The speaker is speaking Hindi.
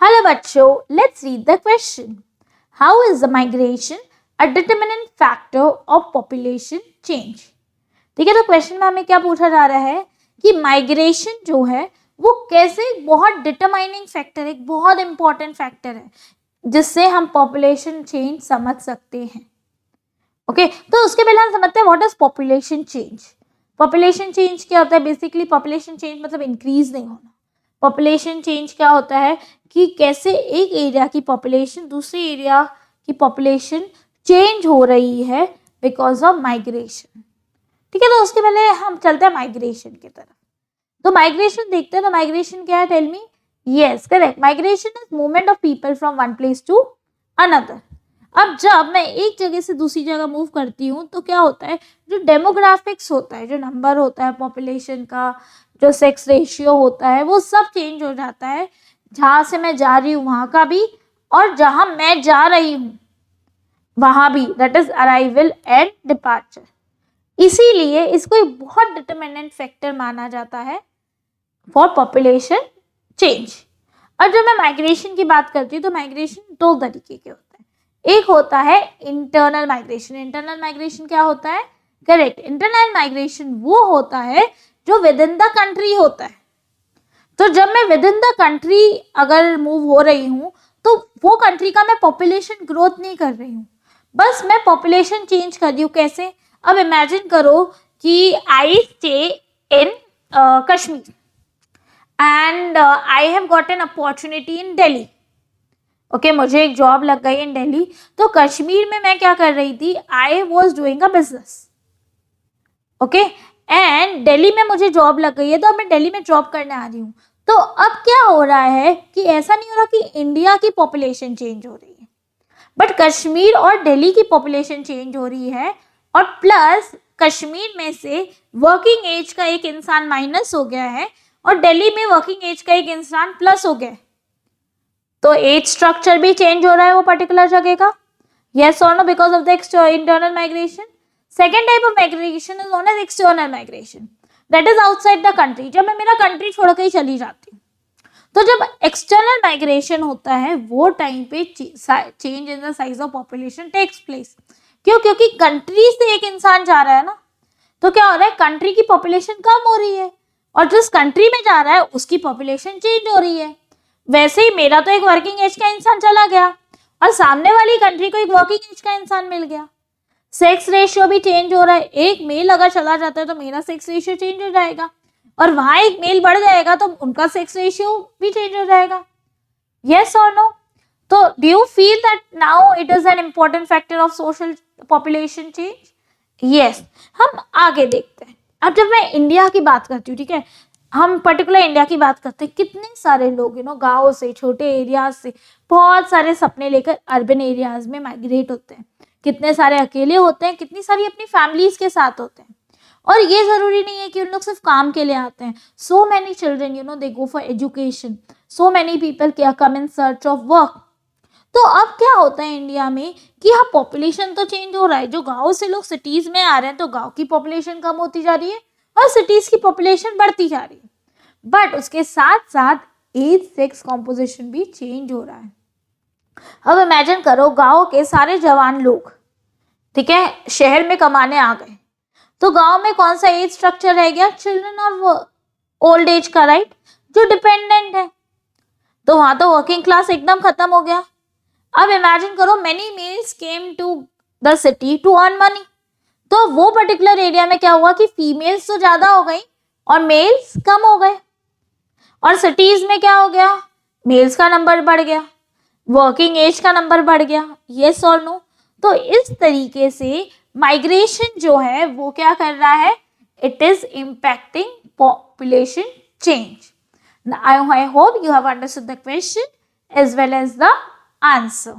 हेलो बच्चों, let's read the question. How is the migration a determinant factor of population change? ठीक है, तो क्वेश्चन में हमें क्या पूछा जा रहा है कि माइग्रेशन जो है वो कैसे बहुत डिटरमाइनिंग फैक्टर, एक बहुत इंपॉर्टेंट फैक्टर है जिससे हम पॉपुलेशन चेंज समझ सकते हैं. ओके, तो उसके पहले हम समझते हैं what is population change. Population change क्या होता है? बेसिकली पॉपुलेशन चेंज मतलब इंक्रीज नहीं होना. पॉपुलेशन चेंज क्या होता है कि कैसे एक एरिया की पॉपुलेशन दूसरे एरिया की पॉपुलेशन चेंज हो रही है बिकॉज ऑफ माइग्रेशन. ठीक है, तो उसके पहले हम चलते हैं माइग्रेशन की तरफ. तो माइग्रेशन देखते हैं. तो माइग्रेशन क्या है? Tell me. Yes, correct. Migration is movement of people from one place to another. अब जब मैं एक जगह से दूसरी जगह मूव करती हूँ तो क्या होता है, जो डेमोग्राफिक्स होता है, जो नंबर होता है पॉपुलेशन का, जो सेक्स रेशियो होता है, वो सब चेंज हो जाता है. जहाँ से मैं जा रही हूँ वहाँ का भी, और जहाँ मैं जा रही हूँ वहाँ भी. That is arrival and departure. इसीलिए इसको एक बहुत डिटरमिनेंट फैक्टर माना जाता है फॉर पॉपुलेशन चेंज. और जब मैं माइग्रेशन की बात करती हूँ तो माइग्रेशन दो तरीके के होते हैं. एक होता है इंटरनल माइग्रेशन. इंटरनल माइग्रेशन क्या होता है? करेक्ट. इंटरनल माइग्रेशन वो होता है जो विद इन द कंट्री होता है. तो जब मैं विद इन द कंट्री अगर मूव हो रही हूँ तो वो कंट्री का मैं पॉपुलेशन ग्रोथ नहीं कर रही हूँ, बस मैं पॉपुलेशन चेंज कर रही हूँ. कैसे? अब इमेजिन करो कि I stay in Kashmir and I have got an opportunity in Delhi. Okay, मुझे एक जॉब लग गई इन दिल्ली. तो कश्मीर में मैं क्या कर रही थी? I was doing a business. Okay, and Delhi में मुझे जॉब लग गई है तो अब मैं दिल्ली में जॉब करने आ रही हूँ. तो अब क्या हो रहा है कि ऐसा नहीं हो रहा कि इंडिया की पॉपुलेशन चेंज हो रही है, बट कश्मीर और दिल्ली की पॉपुलेशन चेंज हो रही है. और प्लस कश्मीर में से वर्किंग एज का एक इंसान माइनस हो गया है और दिल्ली में वर्किंग एज का एक इंसान प्लस हो गया है. तो एज स्ट्रक्चर भी चेंज हो रहा है वो पर्टिकुलर जगह का. यस और no? Because of the internal migration. Second type of migration is known as external migration. That is outside the country. जब मैं मेरा कंट्री छोड़ के ही चली जाती हूँ. तो जब एक्सटर्नल माइग्रेशन होता है वो टाइम पे change in the size of population takes place. क्यों? क्योंकि कंट्री से एक इंसान जा रहा है ना, तो क्या हो रहा है, कंट्री की पॉपुलेशन कम हो रही है और जिस कंट्री में जा रहा है उसकी पॉपुलेशन चेंज हो रही है. वैसे ही मेरा तो एक वर्किंग एज का इंसान चला गया और सामने वाली कंट्री को एक वर्किंग एज का इंसान मिल गया. सेक्स रेशियो भी चेंज हो रहा है. एक मेल अगर चला जाता है तो मेरा सेक्स रेशियो चेंज हो जाएगा और वहां एक मेल बढ़ जाएगा तो उनका सेक्स रेशियो भी चेंज हो जाएगा. यस और नो? तो do you feel that now it is an important factor of social population change? Yes. हम आगे देखते हैं. अब जब मैं इंडिया की बात करती हूँ, ठीक है, हम पर्टिकुलर इंडिया की बात करते हैं, कितने सारे लोग गाँव से, छोटे एरियाज से बहुत सारे सपने लेकर अर्बन एरियाज में माइग्रेट होते हैं. कितने सारे अकेले होते हैं, कितनी सारी अपनी फैमिलीज के साथ होते हैं. और ये जरूरी नहीं है कि उन लोग सिर्फ काम के लिए आते हैं. So many children they go for education. So many people come in search of work. तो अब क्या होता है इंडिया में कि हाँ, पॉपुलेशन तो चेंज हो रहा है. जो गाँव से लोग सिटीज में आ रहे हैं तो गाँव की पॉपुलेशन कम होती जा रही है और सिटीज की पॉपुलेशन बढ़ती जा रही है. बट उसके साथ साथ एज सेक्स कॉम्पोजिशन भी चेंज हो रहा है. अब इमेजिन करो, गांव के सारे जवान लोग, ठीक है, शहर में कमाने आ गए, तो गांव में कौन सा एज स्ट्रक्चर रह गया? चिल्ड्रन और ओल्ड एज का, राइट, जो डिपेंडेंट है. तो वहां तो वर्किंग क्लास एकदम खत्म हो गया. अब इमेजिन करो, many males came to the city to earn money. तो वो पर्टिकुलर एरिया में क्या हुआ कि फीमेल्स तो ज्यादा हो गई और मेल्स कम हो गए. और सिटीज में क्या हो गया? मेल्स का नंबर बढ़ गया, वर्किंग एज का नंबर बढ़ गया. यस और नो? तो इस तरीके से माइग्रेशन जो है वो क्या कर रहा है? It is impacting population change. I hope you have understood the question as well as the answer.